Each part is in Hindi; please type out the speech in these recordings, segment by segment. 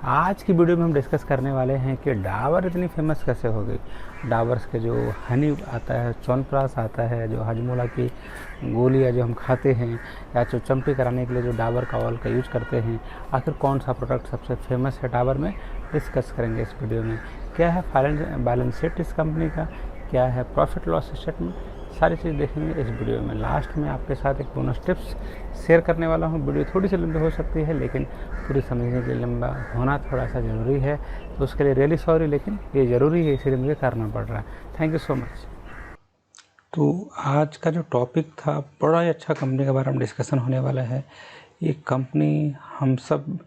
आज की वीडियो में हम डिस्कस करने वाले हैं कि डाबर इतनी फेमस कैसे हो गई। डाबर्स के जो हनी आता है, च्यवनप्राश आता है, जो हाजमोला की गोलियाँ जो हम खाते हैं, या जो चंपी कराने के लिए जो डाबर का ऑयल का यूज करते हैं, आखिर कौन सा प्रोडक्ट सबसे फेमस है डाबर में, डिस्कस करेंगे इस वीडियो में। क्या है बैलेंस शीट इस कंपनी का, क्या है प्रॉफिट लॉस स्टेटमेंट, सारी चीज़ देखेंगे इस वीडियो में। लास्ट में आपके साथ एक बोनस टिप्स शेयर करने वाला हूँ। वीडियो थोड़ी सी लंबी हो सकती है, लेकिन पूरी समझने के लिए लंबा होना थोड़ा सा ज़रूरी है, तो उसके लिए रियली सॉरी, लेकिन ये ज़रूरी है, इसीलिए मुझे करना पड़ रहा है। Thank you so much. तो आज का जो टॉपिक था, बड़ा ही अच्छा कंपनी के बारे में डिस्कशन होने वाला है। ये कंपनी हम सब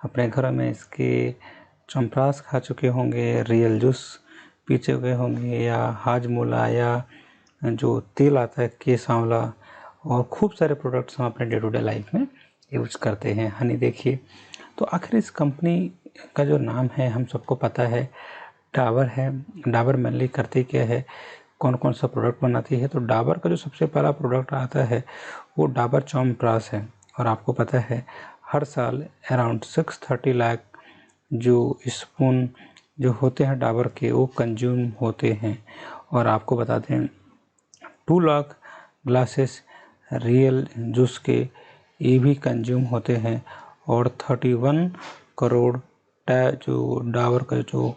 अपने घरों में इसके च्यवनप्राश खा चुके होंगे, रियल जूस पी चुके होंगे, या हाजमोला, या जो तेल आता है केस आंवला, और खूब सारे प्रोडक्ट्स हम अपने डे टू डे लाइफ में यूज करते हैं। हनी देखिए, तो आखिर इस कंपनी का जो नाम है हम सबको पता है, डाबर है। डाबर मेनली करती क्या है, कौन कौन सा प्रोडक्ट बनाती है? तो डाबर का जो सबसे पहला प्रोडक्ट आता है वो डाबर च्यवनप्राश है। और आपको पता है हर साल अराउंड 630 लाख जो स्पून जो होते हैं डाबर के, वो कंज्यूम होते हैं। और आपको बता दें 2 लाख ग्लासेस रियल जूस के ये भी कंज्यूम होते हैं। और 31 करोड़ जो डाबर का जो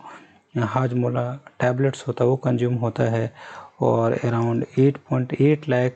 हाजमोला टैबलेट्स होता है वो कंज्यूम होता है। और अराउंड 8.8 लाख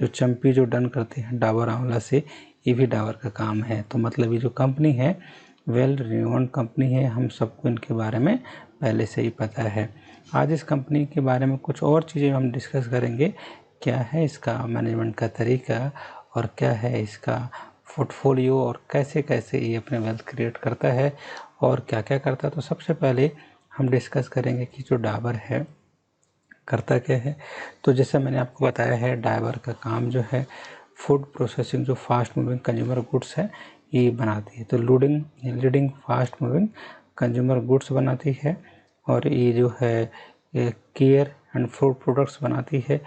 जो चंपी जो डन करते हैं डाबर आंवला से, ये भी डाबर का काम है। तो मतलब ये जो कंपनी है वेल रिनोन्ड कंपनी है, हम सबको इनके बारे में पहले से ही पता है। आज इस कंपनी के बारे में कुछ और चीज़ें हम डिस्कस करेंगे। क्या है इसका मैनेजमेंट का तरीका, और क्या है इसका पोर्टफोलियो, और कैसे कैसे ये अपने वेल्थ क्रिएट करता है, और क्या क्या करता है। तो सबसे पहले हम डिस्कस करेंगे कि जो डाबर है करता क्या है। तो जैसे मैंने आपको बताया है, डाबर का काम जो है फूड प्रोसेसिंग, जो फास्ट मूविंग कंज्यूमर गुड्स है ये बनाती है। तो leading fast moving consumer goods बनाती है। और ये जो है केयर एंड फूड प्रोडक्ट्स बनाती है।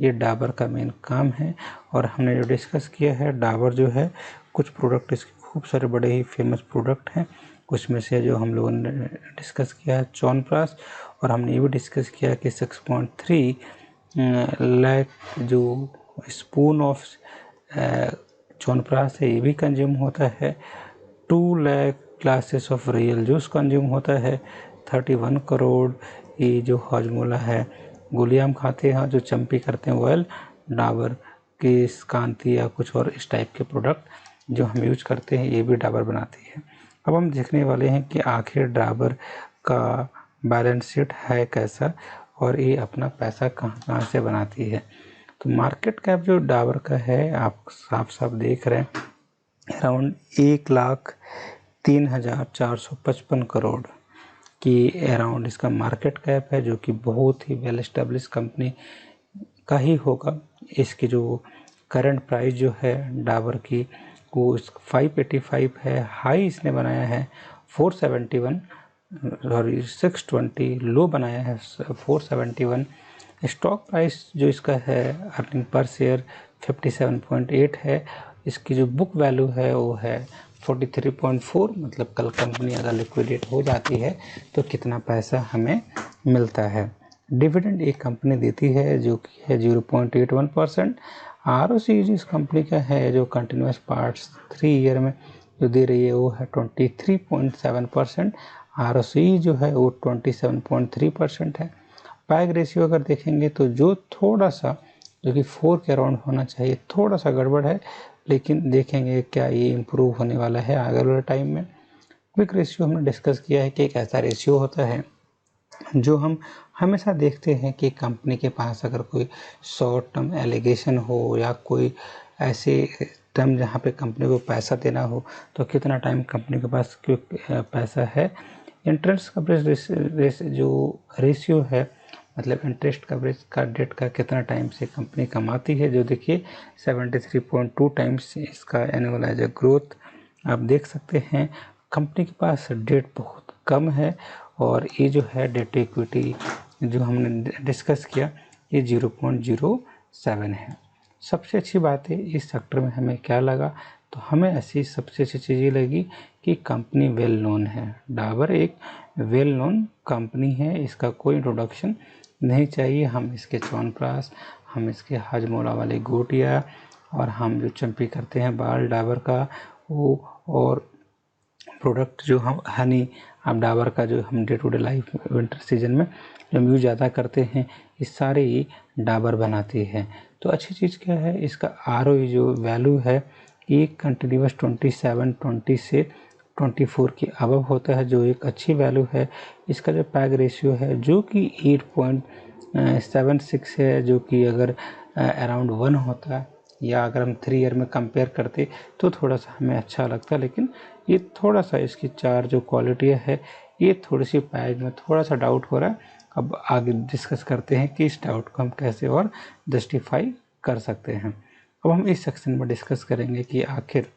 ये डाबर का मेन काम है। और हमने जो डिस्कस किया है, डाबर जो है कुछ प्रोडक्ट इसके खूब सारे बड़े ही फेमस प्रोडक्ट हैं। कुछ में से जो हम लोगों ने डिस्कस किया है च्यवनप्राश, और हमने ये भी डिस्कस किया कि 6.3 लाख जो स्पून ऑफ च्यवनप्राश है ये भी कंज्यूम होता है। 2 lakh glasses of real juice consume होता है। 31 करोड़ ये जो हाजमोला है गोलियां हम खाते हैं, जो चंपी करते हैं ऑयल, डाबर की कांति या कुछ और इस टाइप के प्रोडक्ट जो हम यूज करते हैं ये भी डाबर बनाती है। अब हम देखने वाले हैं कि आखिर डाबर का बैलेंस शीट है कैसा, और ये अपना पैसा कहाँ कहाँ से बनाती है। तो मार्केट कैप जो डाबर का है आप साफ साफ देख रहे हैं, अराउंड 1,03,455 करोड़ की अराउंड इसका मार्केट कैप है, जो कि बहुत ही वेल एस्टेब्लिश कंपनी का ही होगा। इसकी जो करंट प्राइस जो है डाबर की वो 585 है, हाई इसने बनाया है 471, सॉरी 620, लो बनाया है 471। स्टॉक प्राइस जो इसका है अर्निंग पर शेयर 57.8 है। इसकी जो बुक वैल्यू है वो है 43.4। मतलब कल कंपनी अगर लिक्विडेट हो जाती है तो कितना पैसा हमें मिलता है। डिविडेंड एक कंपनी देती है जो कि है 0.81%। ROCE जिस कंपनी का है जो कंटिन्यूस पार्ट्स 3 ईयर में जो दे रही है वो है 23.7%। ROCE जो है वो 27.3% है। पैग रेशियो अगर देखेंगे तो जो थोड़ा सा, जो कि 4 के अराउंड होना चाहिए, थोड़ा सा गड़बड़ है, लेकिन देखेंगे क्या ये इम्प्रूव होने वाला है आगे वाले टाइम में। क्विक रेशियो हमने डिस्कस किया है कि एक ऐसा रेशियो होता है जो हम हमेशा देखते हैं कि कंपनी के पास अगर कोई शॉर्ट टर्म एलिगेशन हो या कोई ऐसे टर्म जहाँ पे कंपनी को पैसा देना हो तो कितना टाइम कंपनी के पास क्विक पैसा है। इंटरेस्ट कवरेज जो रेशियो है, मतलब इंटरेस्ट कवरेज का डेट का कितना टाइम से कंपनी कमाती है, जो देखिए 73.2 टाइम्स इसका एनुअलाइज ग्रोथ आप देख सकते हैं। कंपनी के पास डेट बहुत कम है, और ये जो है डेट इक्विटी जो हमने डिस्कस किया ये 0.07 है। सबसे अच्छी बात है इस सेक्टर में हमें क्या लगा, तो हमें ऐसी सबसे अच्छी चीज़ ये लगी कि कंपनी वेल नोन है। डाबर एक वेल नोन कंपनी है, इसका कोई इंट्रोडक्शन नहीं चाहिए। हम इसके च्यवनप्राश, हम इसके हाजमोला वाले गोटियाँ, और हम जो चंपी करते हैं बाल डाबर का वो, और प्रोडक्ट जो हम हनी आप डाबर का जो हम day to day life winter season में जो यूज़ ज़्यादा करते हैं, ये सारे ही डाबर बनाती है। तो अच्छी चीज़ क्या है, इसका ROI जो वैल्यू है ये कंटिन्यूस 27-20 से 24 के अबव होता है, जो एक अच्छी वैल्यू है। इसका जो पैग रेशियो है जो कि 8.76 है, जो कि अगर अराउंड 1 होता है, या अगर हम 3 ईयर में कंपेयर करते तो थोड़ा सा हमें अच्छा लगता, लेकिन ये थोड़ा सा इसकी चार जो क्वालिटी है ये थोड़ी सी पैग में थोड़ा सा डाउट हो रहा है। अब आगे डिस्कस करते हैं कि इस डाउट को हम कैसे और जस्टिफाई कर सकते हैं। अब हम इस सेक्शन में डिस्कस करेंगे कि आखिर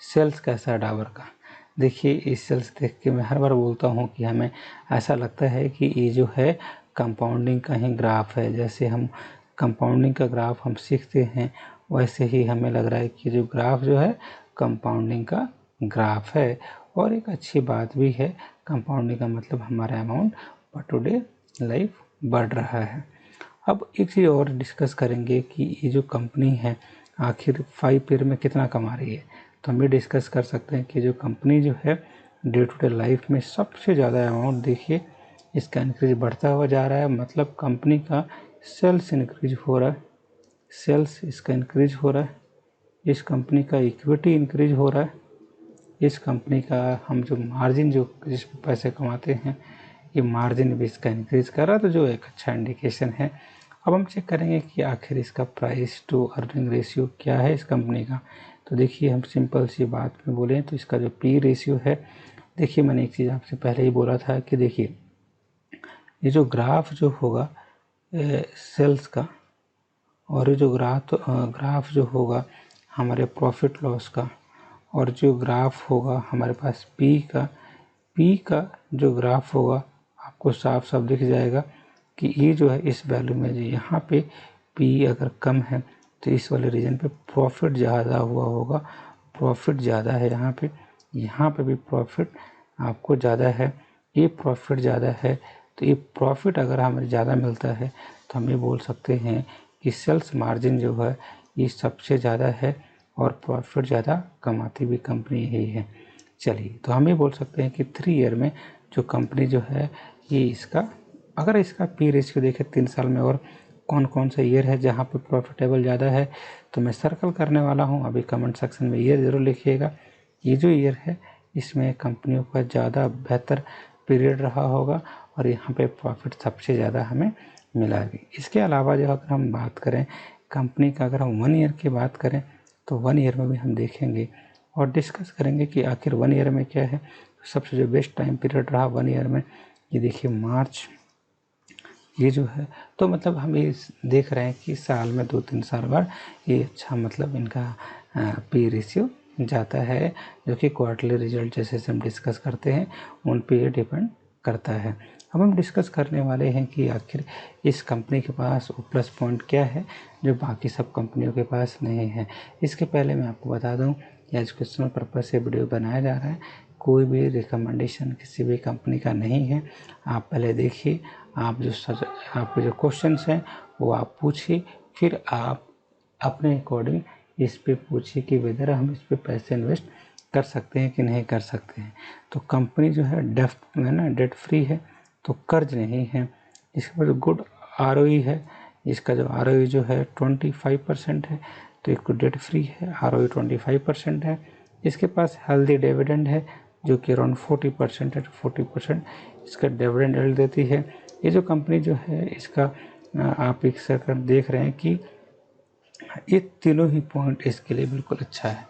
सेल्स कैसा है डाबर का। देखिए, इस सेल्स देख के मैं हर बार बोलता हूँ कि हमें ऐसा लगता है कि ये जो है कंपाउंडिंग का ही ग्राफ है। जैसे हम कंपाउंडिंग का ग्राफ हम सीखते हैं, वैसे ही हमें लग रहा है कि जो ग्राफ जो है कंपाउंडिंग का ग्राफ है। और एक अच्छी बात भी है, कंपाउंडिंग का मतलब हमारा अमाउंट पर टुडे लाइफ बढ़ रहा है। अब एक चीज़ और डिस्कस करेंगे कि ये जो कंपनी है आखिर 5 ईयर में कितना कमा रही है। तो हम ये डिस्कस कर सकते हैं कि जो कंपनी जो है डे टू डे लाइफ में सबसे ज़्यादा अमाउंट देखिए इसका इंक्रीज बढ़ता हुआ जा रहा है। मतलब कंपनी का सेल्स इंक्रीज हो रहा है, सेल्स इसका इंक्रीज हो रहा है, इस कंपनी का इक्विटी इंक्रीज हो रहा है, इस कंपनी का हम जो मार्जिन जो जिस पे पैसे कमाते हैं ये मार्जिन भी इसका इंक्रीज कर रहा है, तो जो एक अच्छा इंडिकेशन है। अब हम चेक करेंगे कि आखिर इसका प्राइस टू अर्निंग रेशियो क्या है इस कंपनी का। तो देखिए, हम सिंपल सी बात में बोलें तो इसका जो पी रेशियो है, देखिए मैंने एक चीज़ आपसे पहले ही बोला था कि देखिए ये जो ग्राफ जो होगा सेल्स का, और ये जो ग्राफ जो होगा हमारे प्रॉफिट लॉस का, और जो ग्राफ होगा हमारे पास पी का जो ग्राफ होगा आपको साफ साफ दिख जाएगा कि ये जो है इस वैल्यू में जो यहाँ पे पी अगर कम है तो इस वाले रीजन पे प्रॉफिट ज़्यादा हुआ होगा, प्रॉफिट ज़्यादा है यहाँ पे भी प्रॉफिट आपको ज़्यादा है, ये प्रॉफिट ज़्यादा है। तो ये प्रॉफिट अगर हमें ज़्यादा मिलता है तो हम ये बोल सकते हैं कि सेल्स मार्जिन जो है ये सबसे ज़्यादा है और प्रॉफिट ज़्यादा कमाती भी कंपनी यही है। चलिए, तो हम ये बोल सकते हैं कि 3 ईयर में जो कंपनी जो है ये इसका, अगर इसका पी रेशियो देखें 3 साल में और कौन कौन से ईयर है जहाँ पे प्रॉफिटेबल ज़्यादा है, तो मैं सर्कल करने वाला हूँ। अभी कमेंट सेक्शन में ईयर ज़रूर लिखिएगा। ये जो ईयर है इसमें कंपनियों का ज़्यादा बेहतर पीरियड रहा होगा और यहाँ पे प्रॉफिट सबसे ज़्यादा हमें मिला भी। इसके अलावा जो अगर हम बात करें कंपनी का, अगर हम 1 ईयर की बात करें तो 1 ईयर में भी हम देखेंगे और डिस्कस करेंगे कि आखिर 1 ईयर में क्या है। सबसे जो बेस्ट टाइम पीरियड रहा 1 ईयर में, ये देखिए मार्च, ये जो है तो मतलब हम ये देख रहे हैं कि साल में 2-3 साल बाद ये अच्छा मतलब इनका पी रेशियो जाता है, जो कि क्वार्टरली रिजल्ट जैसे हम डिस्कस करते हैं उन पे ये डिपेंड करता है। अब हम डिस्कस करने वाले हैं कि आखिर इस कंपनी के पास वो प्लस पॉइंट क्या है जो बाकी सब कंपनियों के पास नहीं है। इसके पहले मैं आपको बता दूं कि एजुकेशनल पर्पज़ से वीडियो बनाया जा रहा है, कोई भी रिकमेंडेशन किसी भी कंपनी का नहीं है। आप पहले देखिए, आपके जो क्वेश्चंस हैं वो आप पूछिए, फिर आप अपने अकॉर्डिंग इस पे पूछिए कि वेदर हम इस पे पैसे इन्वेस्ट कर सकते हैं कि नहीं कर सकते हैं। तो कंपनी जो है डेट फ्री है, तो कर्ज नहीं है। इसके बाद गुड ROE है, इसका जो ROE जो है 25% है, तो एक डेट फ्री है, ROE 25% है। इसके पास हेल्दी डिविडेंड है जो कि अराउंड 40% है, 40% इसका डिविडेंड yield देती है। ये जो कंपनी जो है इसका आप एक सर्कल देख रहे हैं कि ये तीनों ही पॉइंट इसके लिए बिल्कुल अच्छा है।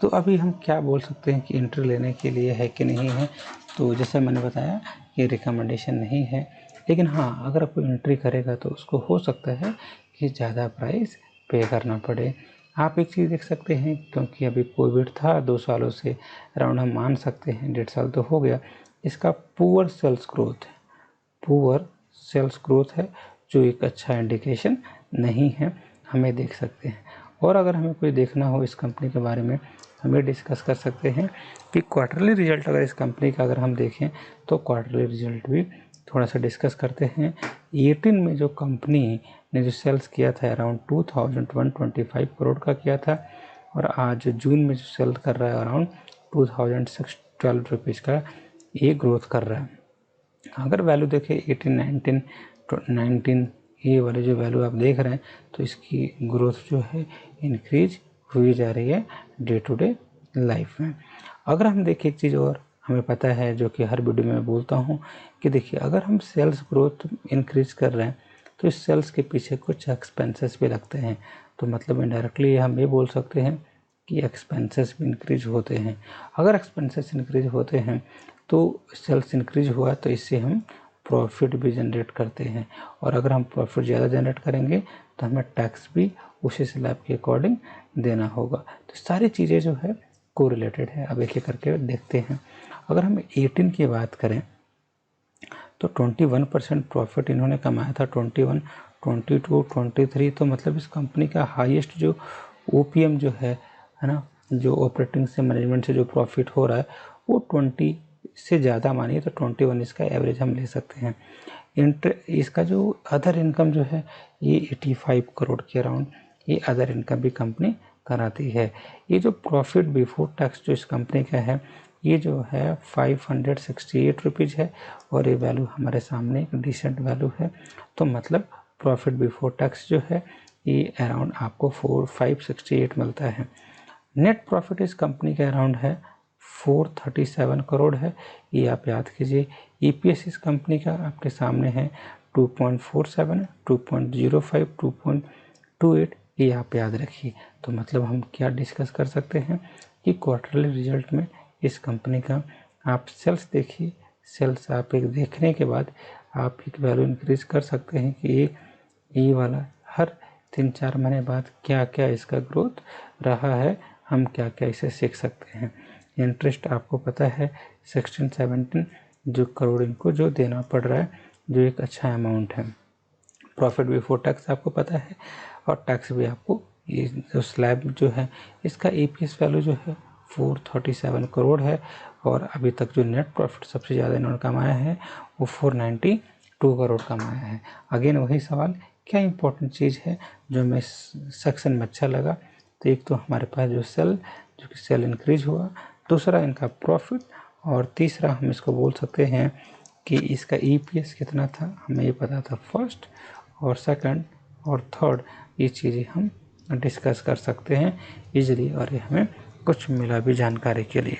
तो अभी हम क्या बोल सकते हैं कि एंट्री लेने के लिए है कि नहीं है। तो जैसे मैंने बताया ये रिकमेंडेशन नहीं है, लेकिन हाँ अगर कोई एंट्री करेगा तो उसको हो सकता है कि ज़्यादा प्राइस पे करना पड़े। आप एक चीज़ देख सकते हैं, क्योंकि अभी कोविड था 2 सालों से अराउंड, हम मान सकते हैं 1.5 साल तो हो गया, इसका पुअर सेल्स ग्रोथ है जो एक अच्छा इंडिकेशन नहीं है, हमें देख सकते हैं। और अगर हमें कोई देखना हो इस कंपनी के बारे में, हम ये डिस्कस कर सकते हैं कि क्वार्टरली रिजल्ट अगर इस कंपनी का अगर हम देखें तो क्वार्टरली रिजल्ट भी थोड़ा सा डिस्कस करते हैं। 18 में जो कंपनी ने जो सेल्स किया था अराउंड 2125 करोड़ का किया था, और आज जून में जो सेल कर रहा है अराउंड 2612 रुपीज़ का ये ग्रोथ कर रहा है। अगर वैल्यू देखें 18, 19 ये वाले जो वैल्यू आप देख रहे हैं, तो इसकी ग्रोथ जो है इंक्रीज हुई जा रही है डे टू डे लाइफ में। अगर हम देखें एक चीज़ और हमें पता है, जो कि हर वीडियो में बोलता हूँ, कि देखिए अगर हम सेल्स ग्रोथ इंक्रीज कर रहे हैं तो इस सेल्स के पीछे कुछ एक्सपेंसेस भी लगते हैं। तो मतलब इनडायरेक्टली हम ये बोल सकते हैं कि एक्सपेंसेस भी इंक्रीज होते हैं। अगर एक्सपेंसेस इंक्रीज होते हैं तो सेल्स इंक्रीज हुआ तो इससे हम प्रॉफिट भी जनरेट करते हैं, और अगर हम प्रॉफिट ज़्यादा जनरेट करेंगे तो हमें टैक्स भी उसी स्लैब के अकॉर्डिंग देना होगा। तो सारी चीज़ें जो है कोरिलेटेड है। अब एक एक करके देखते हैं। अगर हम 18 की बात करें तो 21% प्रॉफिट इन्होंने कमाया था, 21, 22, 23। तो मतलब इस कंपनी का हाईएस्ट जो ओपीएम जो है ना, जो ऑपरेटिंग से मैनेजमेंट से जो प्रॉफिट हो रहा है वो 20 से ज़्यादा मानिए तो 21 इसका एवरेज हम ले सकते हैं। इसका जो अदर इनकम जो है ये 85 करोड़ के अराउंड ये अदर इनकम भी कंपनी कराती है। ये जो प्रॉफिट बिफोर टैक्स जो इस कंपनी का है ये जो है 568 रुपीज़ है, और ये वैल्यू हमारे सामने एक डिसेंट वैल्यू है। तो मतलब प्रॉफिट बिफोर टैक्स जो है ये अराउंड आपको 568 मिलता है। नेट प्रॉफिट इस कंपनी का अराउंड है 437 करोड़ है, ये आप याद कीजिए। ईपीएस इस कंपनी का आपके सामने है 2.47, 2.05, 2.28, ये आप याद रखिए। तो मतलब हम क्या डिस्कस कर सकते हैं कि क्वार्टरली रिजल्ट में इस कंपनी का आप सेल्स देखिए, सेल्स आप एक देखने के बाद आप एक वैल्यू इंक्रीज कर सकते हैं कि ये वाला हर 3-4 महीने बाद क्या क्या इसका ग्रोथ रहा है, हम क्या क्या इसे सीख सकते हैं। इंटरेस्ट आपको पता है 16-17 जो करोड़ इनको जो देना पड़ रहा है, जो एक अच्छा अमाउंट है। प्रॉफिट बिफोर टैक्स आपको पता है, और टैक्स भी आपको, ये जो स्लैब जो है इसका ईपीएस वैल्यू जो है 437 करोड़ है, और अभी तक जो नेट प्रॉफिट सबसे ज़्यादा इन्होंने कमाया है वो 492 करोड़ कमाया है। अगेन वही सवाल, क्या इंपॉर्टेंट चीज़ है जो हमें सेक्शन में अच्छा लगा, तो एक तो हमारे पास जो कि सेल इंक्रीज हुआ, दूसरा इनका प्रॉफिट, और तीसरा हम इसको बोल सकते हैं कि इसका ईपीएस कितना था, हमें ये पता था फर्स्ट और सेकंड और थर्ड, ये चीज़ें हम डिस्कस कर सकते हैं इजीली, और ये हमें कुछ मिला भी जानकारी के लिए।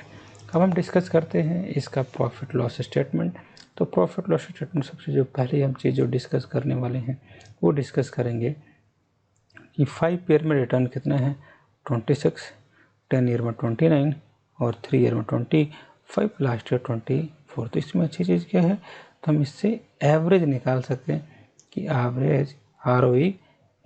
अब हम डिस्कस करते हैं इसका प्रॉफिट लॉस स्टेटमेंट। तो प्रॉफिट लॉस स्टेटमेंट सबसे जो पहले हम चीज़ जो डिस्कस करने वाले हैं वो डिस्कस करेंगे कि 5 ईयर में रिटर्न कितना है 26, 10 ईयर में 29 और 3 ईयर में 25, लास्ट ईयर 24। तो इसमें अच्छी चीज़ क्या है, तो हम इससे एवरेज निकाल सकते हैं कि एवरेज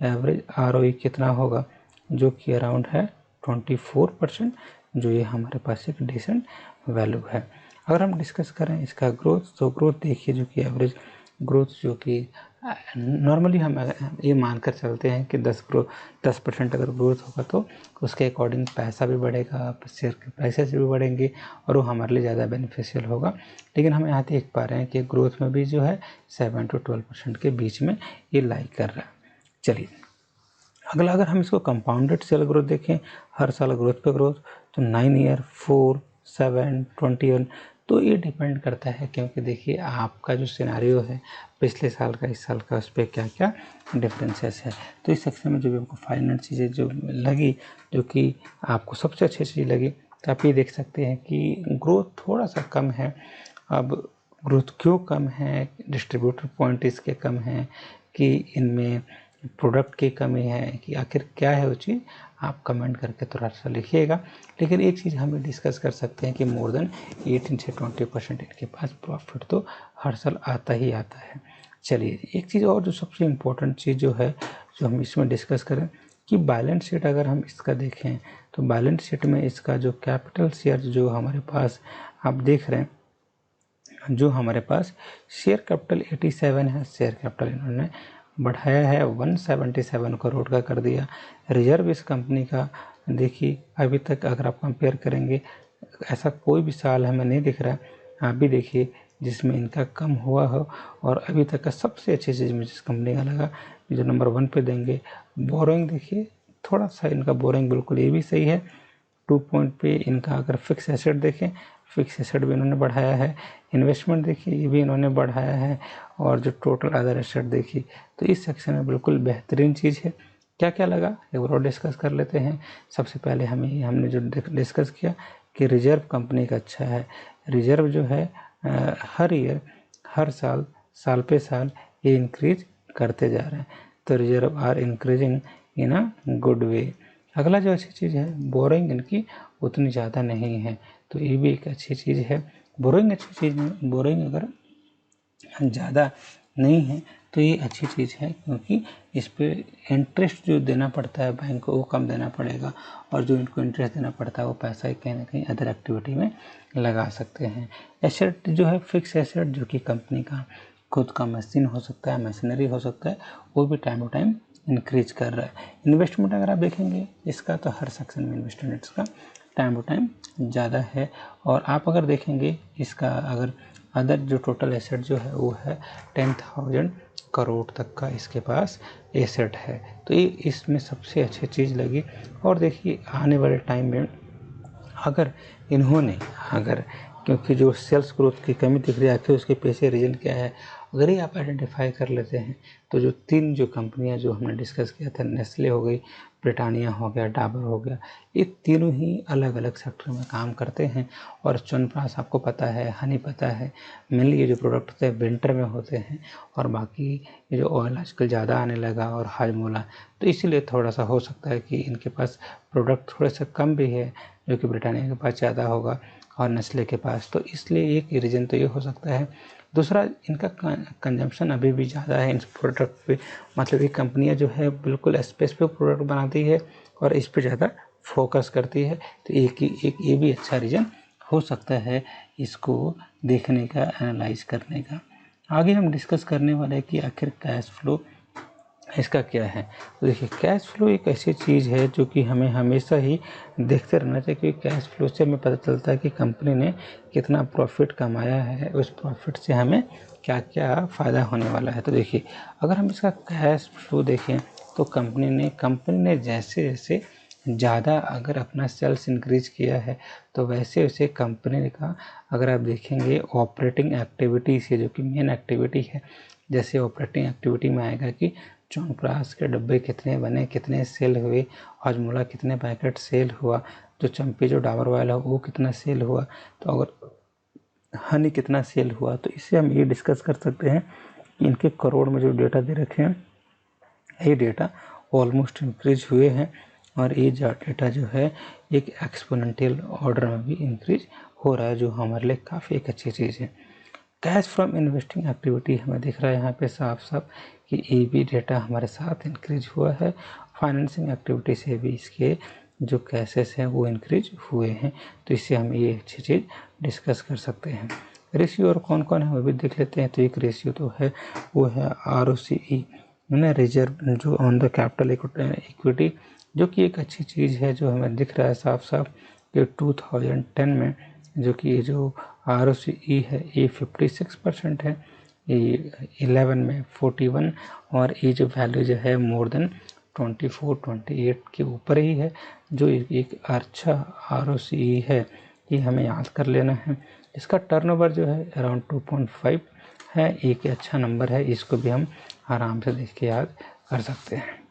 आरओई कितना होगा, जो कि अराउंड है 24%, जो ये हमारे पास एक डिसेंट वैल्यू है। अगर हम डिस्कस करें इसका ग्रोथ, तो ग्रोथ देखिए जो कि एवरेज ग्रोथ जो कि नॉर्मली हम ये मानकर चलते हैं कि 10% अगर ग्रोथ होगा तो उसके अकॉर्डिंग पैसा भी बढ़ेगा, शेयर के प्राइसेस भी बढ़ेंगे, और वो हमारे लिए ज़्यादा बेनिफिशियल होगा। लेकिन हम यहाँ देख पा रहे हैं कि ग्रोथ में भी जो है 7 to 12% के बीच में ये लाई कर रहा है। चलिए अगला, अगर हम इसको कंपाउंडेड सेल ग्रोथ देखें, हर साल ग्रोथ पे ग्रोथ, तो 9 ईयर, 4, 7, 21, तो ये डिपेंड करता है, क्योंकि देखिए आपका जो सिनेरियो है पिछले साल का इस साल का, उस पर क्या क्या डिफरेंसेस है। तो इस सेक्शन में जो भी आपको फाइनेंस चीज़ें जो लगी, जो कि आपको सबसे अच्छी चीज़ लगी, तो आप ये देख सकते हैं कि ग्रोथ थोड़ा सा कम है। अब ग्रोथ क्यों कम है, डिस्ट्रीब्यूटर पॉइंट इसके कम है कि इनमें प्रोडक्ट की कमी है, कि आखिर क्या है वो चीज़, आप कमेंट करके थोड़ा सा लिखिएगा। लेकिन एक चीज़ हम डिस्कस कर सकते हैं कि मोर देन 18 से 20% इनके पास प्रॉफिट तो हर साल आता ही आता है। चलिए एक चीज़ और जो सबसे इम्पोर्टेंट चीज़ जो है, जो हम इसमें डिस्कस करें कि बैलेंस शीट अगर हम इसका देखें, तो बैलेंस शीट में इसका जो कैपिटल शेयर जो हमारे पास आप देख रहे हैं, जो हमारे पास शेयर कैपिटल 87 है, शेयर कैपिटल इन्होंने बढ़ाया है 177 करोड़ का कर दिया। रिजर्व इस कंपनी का देखिए अभी तक अगर आप कंपेयर करेंगे ऐसा कोई भी साल हमें नहीं दिख रहा, आप भी देखिए जिसमें इनका कम हुआ हो। और अभी तक का सबसे अच्छी चीज़ मुझे इस कंपनी का लगा जो नंबर 1 पे देंगे, बोरोइंग देखिए थोड़ा सा इनका बोरोइंग बिल्कुल ये भी सही है 2 पॉइंट पे। इनका अगर फिक्स एसेट देखें, फिक्स एसेट भी इन्होंने बढ़ाया है, इन्वेस्टमेंट देखिए ये भी इन्होंने बढ़ाया है, और जो टोटल अदर एसेट देखिए तो इस सेक्शन में बिल्कुल बेहतरीन चीज़ है। क्या क्या लगा एक बार और डिस्कस कर लेते हैं। सबसे पहले हमने जो डिस्कस किया कि रिजर्व कंपनी का अच्छा है, रिजर्व जो है हर ईयर हर साल साल पे साल ये इंक्रीज करते जा रहे हैं, तो reserve are increasing in a good way. अगला जो अच्छी चीज़ है बोरिंग इनकी उतनी ज़्यादा नहीं है, तो ये भी एक अच्छी चीज़ है। बोरिंग अच्छी चीज़ है, बोरिंग अगर ज़्यादा नहीं है तो ये अच्छी चीज़ है, क्योंकि इस पर इंटरेस्ट जो देना पड़ता है बैंक को वो कम देना पड़ेगा, और जो इनको इंटरेस्ट देना पड़ता है वो पैसा कहीं ना कहीं अदर एक्टिविटी में लगा सकते हैं। एसेट जो है फिक्स एसेट जो कि कंपनी का खुद का मशीन हो सकता है, मशीनरी हो सकता है, वो भी टाइम टू टाइम इंक्रीज कर रहा है। इन्वेस्टमेंट अगर आप देखेंगे इसका तो हर सेक्शन में इन्वेस्टमेंट्स का टाइम टू टाइम ज़्यादा है। और आप अगर देखेंगे इसका अगर अदर जो टोटल एसेट जो है वो है 10,000 करोड़ तक का इसके पास एसेट है, तो ये इसमें सबसे अच्छी चीज़ लगी। और देखिए आने वाले टाइम में अगर इन्होंने क्योंकि जो सेल्स ग्रोथ की कमी दिख रही है आखिर उसके पीछे रीज़न क्या है, अगर ये आप आइडेंटिफाई कर लेते हैं तो जो 3 जो कंपनियां जो हमने डिस्कस किया था, नेस्ले हो गई, ब्रिटानिया हो गया, डाबर हो गया, ये तीनों ही अलग अलग सेक्टर में काम करते हैं। और च्यवनप्राश आपको पता है, हनी पता है, मेनली ये जो प्रोडक्ट होते हैं विंटर में होते हैं, और बाकी ये जो ऑयल आजकल ज़्यादा आने लगा और हाजमोला, तो इसीलिए थोड़ा सा हो सकता है कि इनके पास प्रोडक्ट थोड़े से कम भी है, जो कि ब्रिटानिया के पास ज़्यादा होगा और नेस्ले के पास, तो इसलिए एक रीज़न तो ये हो सकता है। दूसरा इनका कंजम्पशन अभी भी ज़्यादा है इस प्रोडक्ट पे, मतलब ये कंपनियां जो है बिल्कुल स्पेसिफिक प्रोडक्ट बनाती है और इस पे ज़्यादा फोकस करती है, तो एक ये भी अच्छा रीज़न हो सकता है इसको देखने का, एनालाइज करने का। आगे हम डिस्कस करने वाले हैं कि आखिर कैश फ्लो इसका क्या है। तो देखिए कैश फ्लो एक ऐसी चीज़ है जो कि हमें हमेशा ही देखते रहना चाहिए, क्योंकि कैश फ्लो से हमें पता चलता है कि कंपनी ने कितना प्रॉफिट कमाया है, उस प्रॉफिट से हमें क्या क्या फ़ायदा होने वाला है। तो देखिए अगर हम इसका कैश फ्लो देखें तो कंपनी ने जैसे जैसे ज़्यादा अगर अपना सेल्स इंक्रीज किया है तो वैसे वैसे कंपनी का अगर आप देखेंगे ऑपरेटिंग एक्टिविटी से, जो कि मेन एक्टिविटी है, जैसे ऑपरेटिंग एक्टिविटी में आएगा कि च्यवनप्राश के डब्बे कितने बने, कितने सेल हुए, हाजमोला कितने पैकेट सेल हुआ, जो चंपी जो डाबर ऑयल है वो कितना सेल हुआ, तो अगर हनी कितना सेल हुआ, तो इससे हम ये डिस्कस कर सकते हैं कि इनके करोड़ में जो डेटा दे रखे हैं ये डेटा ऑलमोस्ट इंक्रीज हुए हैं, और ये डेटा जो है एक एक्सपोनेंशियल ऑर्डर में भी इंक्रीज हो रहा है, जो हमारे लिए काफ़ी एक अच्छी चीज़ है। कैश फ्रॉम इन्वेस्टिंग एक्टिविटी हमें दिख रहा है यहाँ पे साफ साफ कि ये भी डेटा हमारे साथ इंक्रीज हुआ है। फाइनेंसिंग एक्टिविटी से भी इसके जो कैसेस हैं वो इंक्रीज हुए हैं, तो इससे हम ये अच्छी चीज़ डिस्कस कर सकते हैं। रेशियो और कौन कौन है वो भी देख लेते हैं। तो एक रेशियो तो है वो है ROCE, रिजर्व जो ऑन द कैपिटल इक्विटी, जो कि एक अच्छी चीज़ है, जो हमें दिख रहा है साफ साफ कि 2010 में जो कि ये जो ROCE है ये 56% है, ये 11 में 41, और ये जो वैल्यू जो है मोर देन 24-28 के ऊपर ही है, जो एक अच्छा ROCE है, ये हमें याद कर लेना है। इसका टर्नओवर जो है अराउंड 2.5 है, एक अच्छा नंबर है, इसको भी हम आराम से देख के याद कर सकते हैं।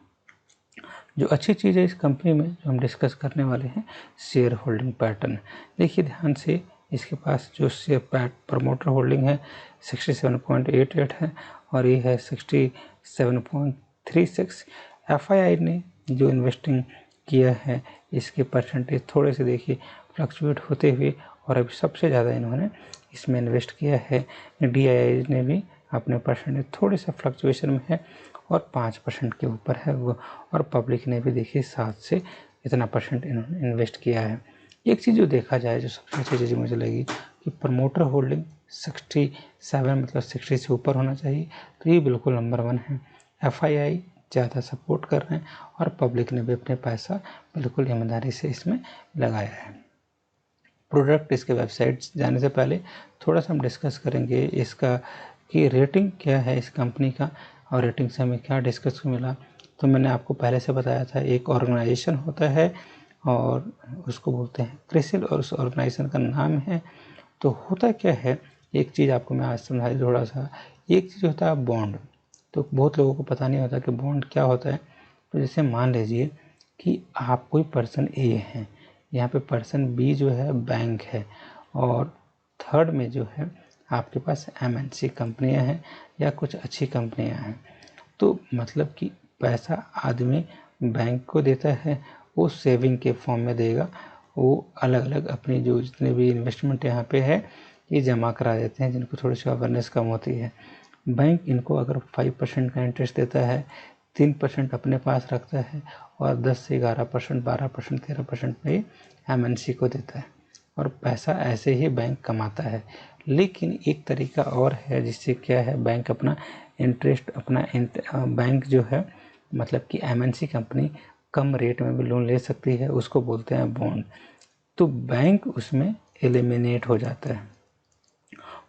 जो अच्छी चीज़ है इस कंपनी में जो हम डिस्कस करने वाले हैं, शेयर होल्डिंग पैटर्न। देखिए ध्यान से, इसके पास जो शेयर प्रमोटर होल्डिंग है 67.88 है, और ये है 67.36। FII ने जो इन्वेस्टिंग किया है इसके परसेंटेज थोड़े से देखिए फ्लक्चुएट होते हुए, और अभी सबसे ज़्यादा इन्होंने इसमें इन्वेस्ट किया है। DII ने भी अपने परसेंटेज थोड़े से फ्लक्चुएशन में है और 5% के ऊपर है वो, और पब्लिक ने भी देखिए 7 से इतना परसेंट इन्होंने इन्वेस्ट किया है। एक चीज़ जो देखा जाए जो सबसे अच्छी चीज़ मुझे लगी कि प्रमोटर होल्डिंग 67 मतलब 60 से ऊपर होना चाहिए, तो ये बिल्कुल नंबर 1 है। FII ज़्यादा सपोर्ट कर रहे हैं और पब्लिक ने भी अपने पैसा बिल्कुल ईमानदारी से इसमें लगाया है। प्रोडक्ट, इसके वेबसाइट जाने से पहले थोड़ा सा हम डिस्कस करेंगे इसका कि रेटिंग क्या है इस कंपनी का, और रेटिंग से हमें क्या डिस्कस को मिला। तो मैंने आपको पहले से बताया था, एक ऑर्गेनाइजेशन होता है और उसको बोलते हैं क्रिसिल, और उस ऑर्गेनाइजेशन का नाम है। तो होता क्या है, एक चीज़ आपको मैं आज समझाई थोड़ा सा। एक चीज़ होता है बॉन्ड, तो बहुत लोगों को पता नहीं होता कि बॉन्ड क्या होता है। तो जैसे मान लीजिए कि आप कोई पर्सन ए हैं, यहाँ पे पर्सन बी जो है बैंक है, और थर्ड में जो है आपके पास MNC कंपनियाँ हैं या कुछ अच्छी कंपनियाँ हैं। तो मतलब कि पैसा आदमी बैंक को देता है, वो सेविंग के फॉर्म में देगा, वो अलग अलग अपनी जो जितने भी इन्वेस्टमेंट यहाँ पे है ये जमा करा देते हैं, जिनको थोड़ी सी अवेयरनेस कम होती है। बैंक इनको अगर 5% का इंटरेस्ट देता है, 3% अपने पास रखता है, और 10 से 11%, 12%, 13% पे MNC को देता है, और पैसा ऐसे ही बैंक कमाता है। लेकिन एक तरीका और है जिससे क्या है, बैंक अपना इंटरेस्ट बैंक जो है मतलब कि MNC कंपनी कम रेट में भी लोन ले सकती है, उसको बोलते हैं बॉन्ड। तो बैंक उसमें एलिमिनेट हो जाता है,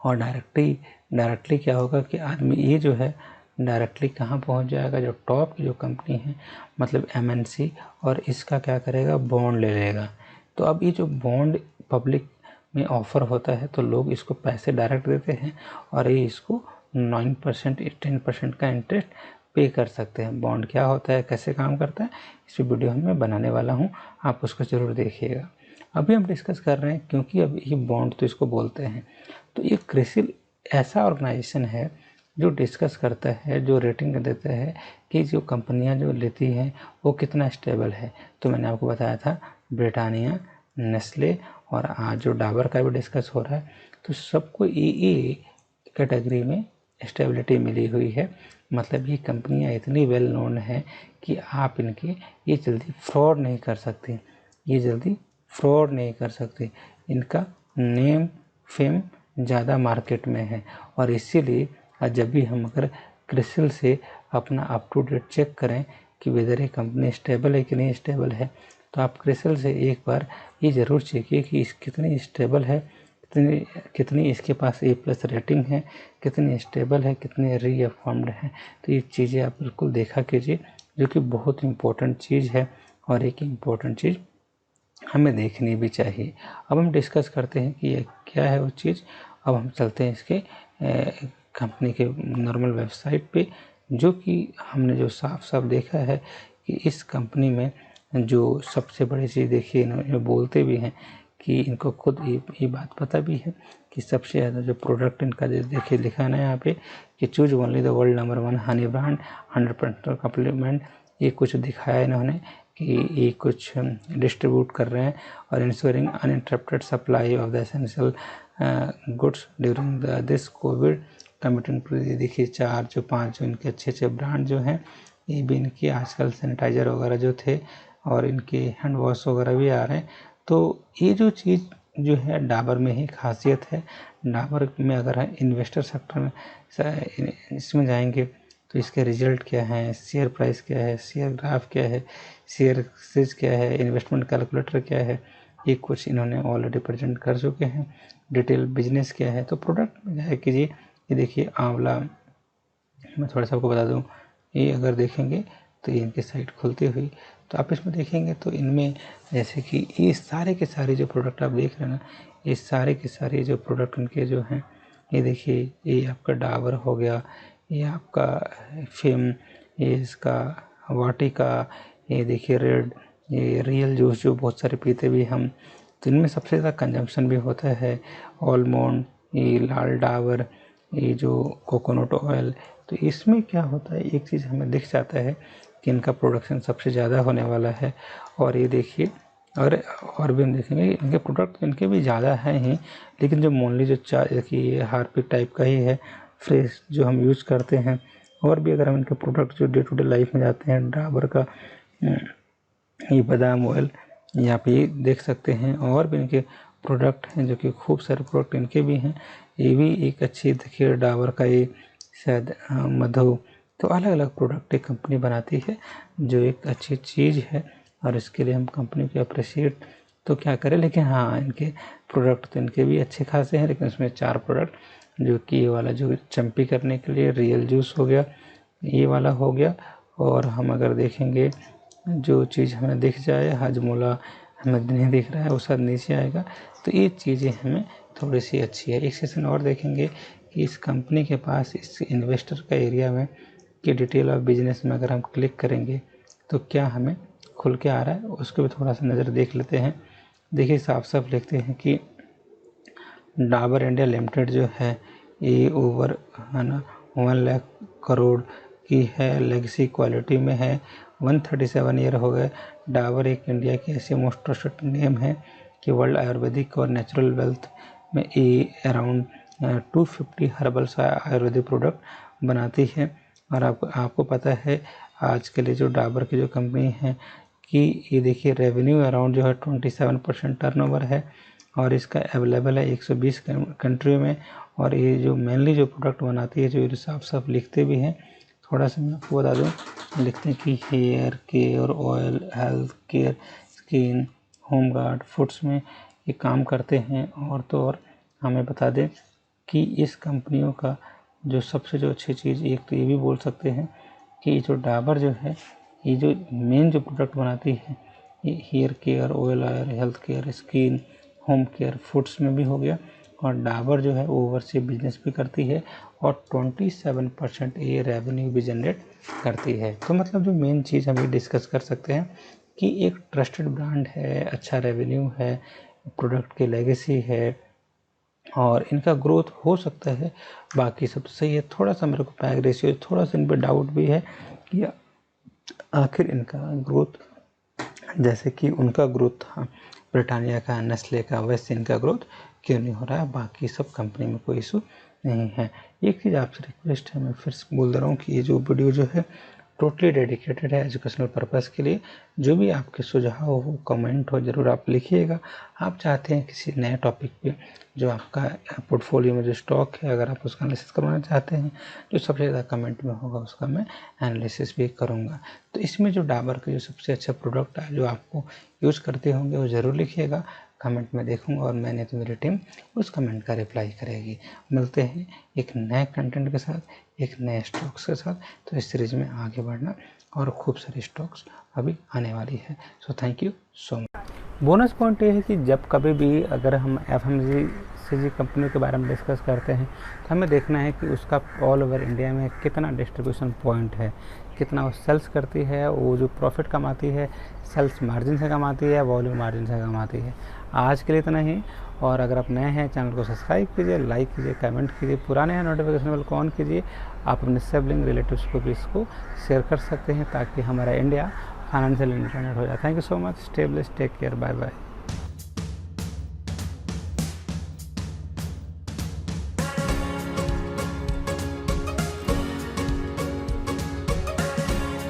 और डायरेक्टली क्या होगा कि आदमी ये जो है डायरेक्टली कहाँ पहुँच जाएगा, जो टॉप की जो कंपनी है मतलब MNC, और इसका क्या करेगा, बॉन्ड ले लेगा। तो अब ये जो बॉन्ड पब्लिक में ऑफ़र होता है तो लोग इसको पैसे डायरेक्ट देते हैं, और ये इसको 9% 10% का इंटरेस्ट पे कर सकते हैं। बॉन्ड क्या होता है, कैसे काम करता है, इस वीडियो मैं बनाने वाला हूँ, आप उसको ज़रूर देखिएगा। अभी हम डिस्कस कर रहे हैं क्योंकि अब ये बॉन्ड तो इसको बोलते हैं। तो ये क्रिसिल ऐसा ऑर्गेनाइजेशन है जो डिस्कस करता है, जो रेटिंग देता है कि जो कंपनियां जो लेती हैं वो कितना स्टेबल है। तो मैंने आपको बताया था ब्रिटानिया, नेस्ले, और आज जो डाबर का भी डिस्कस हो रहा है, तो सबको ये कैटेगरी में स्टेबिलिटी मिली हुई है। मतलब ये कंपनियां इतनी वेल नोन है कि आप इनके ये जल्दी फ्रॉड नहीं कर सकते, इनका नेम फेम ज़्यादा मार्केट में है। और इसीलिए जब भी हम अगर क्रिसिल से अपना अप टू डेट चेक करें कि वेदर ये कंपनी स्टेबल है कि नहीं स्टेबल है, तो आप क्रिसिल से एक बार ये ज़रूर चेकिए कि कितनी स्टेबल है, कितनी इसके पास A+ रेटिंग है, कितनी स्टेबल है, कितनी रीअफर्म्ड है। तो ये चीज़ें आप बिल्कुल देखा कीजिए, जो कि बहुत इम्पोर्टेंट चीज़ है, और एक इम्पोर्टेंट चीज़ हमें देखनी भी चाहिए। अब हम डिस्कस करते हैं कि ये क्या है वो चीज़। अब हम चलते हैं इसके कंपनी के नॉर्मल वेबसाइट पे, जो कि हमने जो साफ साफ देखा है कि इस कंपनी में जो सबसे बड़ी चीज़ देखिए, इन्होंने बोलते भी हैं कि इनको खुद ये बात पता भी है कि सबसे ज़्यादा जो प्रोडक्ट इनका देखिए लिखा है ना यहाँ पे कि choose only the world number 1 Honey brand 100% complement. ये कुछ दिखाया इन्होंने कि ये कुछ डिस्ट्रीब्यूट कर रहे हैं, और ensuring uninterrupted supply of the essential goods during this COVID committing to. देखिए 4 जो 5 जो इनके अच्छे ब्रांड जो हैं, ये भी इनके आजकल सैनिटाइज़र वगैरह जो थे, और इनके हैंड वॉश वगैरह भी आ रहे हैं। तो ये जो चीज़ जो है डाबर में ही खासियत है। डाबर में अगर हम इन्वेस्टर सेक्टर में इसमें जाएंगे तो इसके रिजल्ट क्या हैं, शेयर प्राइस क्या है, शेयर ग्राफ क्या है, शेयर सीज क्या है, इन्वेस्टमेंट कैलकुलेटर क्या है, ये कुछ इन्होंने ऑलरेडी प्रेजेंट कर चुके हैं। डिटेल बिजनेस क्या है, तो प्रोडक्ट में जाए कीजिए। ये देखिए आंवला, मैं थोड़ा सा आपको बता दूं, ये अगर देखेंगे तो ये इनकी साइट खुलती हुई, तो आप इसमें देखेंगे तो इनमें जैसे कि ये सारे के सारे जो प्रोडक्ट आप देख रहे हैं ना, ये सारे के सारे जो प्रोडक्ट इनके जो हैं, ये देखिए ये आपका डाबर हो गया, ये आपका फेम, ये इसका वाटिका, ये देखिए रेड, ये रियल जूस जो बहुत सारे पीते भी हम, तो इनमें सबसे ज़्यादा कंजम्पशन भी होता है। ऑलमोंड, ये लाल डाबर, ये जो कोकोनट ऑयल, तो इसमें क्या होता है, एक चीज़ हमें दिख जाता है कि इनका प्रोडक्शन सबसे ज़्यादा होने वाला है। और ये देखिए और भी हम देखेंगे इनके प्रोडक्ट इनके भी ज़्यादा हैं ही, लेकिन जो मोनली जो देखिए हार्पिक टाइप का ही है, फ्रेश जो हम यूज़ करते हैं। और भी अगर हम इनके प्रोडक्ट जो डे टू डे लाइफ में जाते हैं, डाबर का ये बादाम ऑयल यहाँ पे देख सकते हैं, और भी इनके प्रोडक्ट हैं जो कि खूब सारे प्रोडक्ट इनके भी हैं। ये भी एक अच्छी देखिए डाबर का ये शायद मधु, तो अलग अलग प्रोडक्ट एक कंपनी बनाती है जो एक अच्छी चीज़ है, और इसके लिए हम कंपनी को अप्रिशिएट तो क्या करें। लेकिन हाँ, इनके प्रोडक्ट तो इनके भी अच्छे खासे हैं, लेकिन उसमें 4 प्रोडक्ट जो कि ये वाला जो चंपी करने के लिए रियल जूस हो गया, ये वाला हो गया, और हम अगर देखेंगे जो चीज़ हमें दिख जाए, हाजमोला हमें नहीं दिख रहा है, वो सब नीचे आएगा। तो ये चीज़ें हमें थोड़ी सी अच्छी है। एक सेशन और देखेंगे कि इस कंपनी के पास इस इन्वेस्टर का एरिया में कि डिटेल ऑफ बिजनेस में अगर हम क्लिक करेंगे तो क्या हमें खुल के आ रहा है, उसको भी थोड़ा सा नज़र देख लेते हैं। देखिए साफ साफ लिखते हैं कि डाबर इंडिया लिमिटेड जो है ये ओवर है ना 1 लाख करोड़ की है, लेगेसी क्वालिटी में है, 137 ईयर हो गए। डाबर एक इंडिया की ऐसी मोस्ट ट्रस्टेड नेम है कि वर्ल्ड आयुर्वेदिक और नेचुरल वेल्थ में ये अराउंड 250 हर्बल्स आयुर्वेदिक प्रोडक्ट बनाती है। और आपको पता है आज के लिए जो डाबर की जो कंपनी है कि ये देखिए रेवेन्यू अराउंड जो है 27% टर्नओवर है, और इसका अवेलेबल है 120 कंट्री में। और ये जो मेनली जो प्रोडक्ट बनाती है, जो साफ साफ लिखते भी हैं, थोड़ा सा मैं आपको बता दूँ, लिखते हैं कि hair care, oil, health care, skin, home guard, foods में ये काम करते हैं। और तो और हमें बता दें कि इस कंपनियों का जो सबसे जो अच्छी चीज़, एक तो ये भी बोल सकते हैं कि जो डाबर जो है ये जो मेन जो प्रोडक्ट बनाती है, ये hair care, oil, health care, skin, home care, foods में भी हो गया। और डाबर जो है ओवरसीज बिजनेस भी करती है, और 27% ये रेवेन्यू भी जनरेट करती है। तो मतलब जो मेन चीज़ हम ये डिस्कस कर सकते हैं कि एक ट्रस्टेड ब्रांड है, अच्छा रेवेन्यू है, प्रोडक्ट की लेगेसी है, और इनका ग्रोथ हो सकता है। बाकी सब सही है। थोड़ा सा मेरे को पैग रेशियो थोड़ा सा इन पर डाउट भी है कि आखिर इनका ग्रोथ, जैसे कि उनका ग्रोथ था ब्रिटानिया का, नेस्ले का, वैसे इनका ग्रोथ क्यों नहीं हो रहा है। बाकी सब कंपनी में कोई इशू नहीं है। एक चीज़ आपसे रिक्वेस्ट है, मैं फिर से बोल दे रहा हूँ कि ये जो वीडियो जो है टोटली डेडिकेटेड है एजुकेशनल पर्पज़ के लिए। जो भी आपके सुझाव हो, कमेंट हो, ज़रूर आप लिखिएगा। आप चाहते हैं किसी नए टॉपिक पे जो आपका पोर्टफोलियो में जो स्टॉक है, अगर आप उसका एनालिसिस करवाना चाहते हैं, जो सबसे ज़्यादा कमेंट में होगा उसका मैं एनालिसिस भी करूँगा। तो इसमें जो डाबर के जो सबसे अच्छा प्रोडक्ट है जो आपको यूज़ करते होंगे वो ज़रूर लिखिएगा, कमेंट में देखूंगा, और मैंने तो मेरी टीम उस कमेंट का रिप्लाई करेगी। मिलते हैं एक नए कंटेंट के साथ, एक नए स्टॉक्स के साथ। तो इस सीरीज में आगे बढ़ना, और खूब सारी स्टॉक्स अभी आने वाली है। So thank you so much. Bonus point ये है कि जब कभी भी अगर हम FMCG कंपनी के बारे में डिस्कस करते हैं तो हमें देखना है कि उसका ऑल ओवर इंडिया में कितना डिस्ट्रीब्यूशन पॉइंट है, कितना वो सेल्स करती है, वो जो प्रॉफिट कमाती है सेल्स मार्जिन से कमाती है, वॉल्यूम मार्जिन से कमाती है। आज के लिए इतना ही। और अगर आप नए हैं चैनल को सब्सक्राइब कीजिए, लाइक कीजिए, कमेंट कीजिए, पुराने हैं नोटिफिकेशन बेल को ऑन कीजिए। आप अपने सिबलिंग रिलेटिव्स को भी इसको शेयर कर सकते हैं ताकि हमारा इंडिया फाइनेंशियल इंडिपेंडेंट हो जाए। Thank you so much. Stay blessed, take care, bye bye.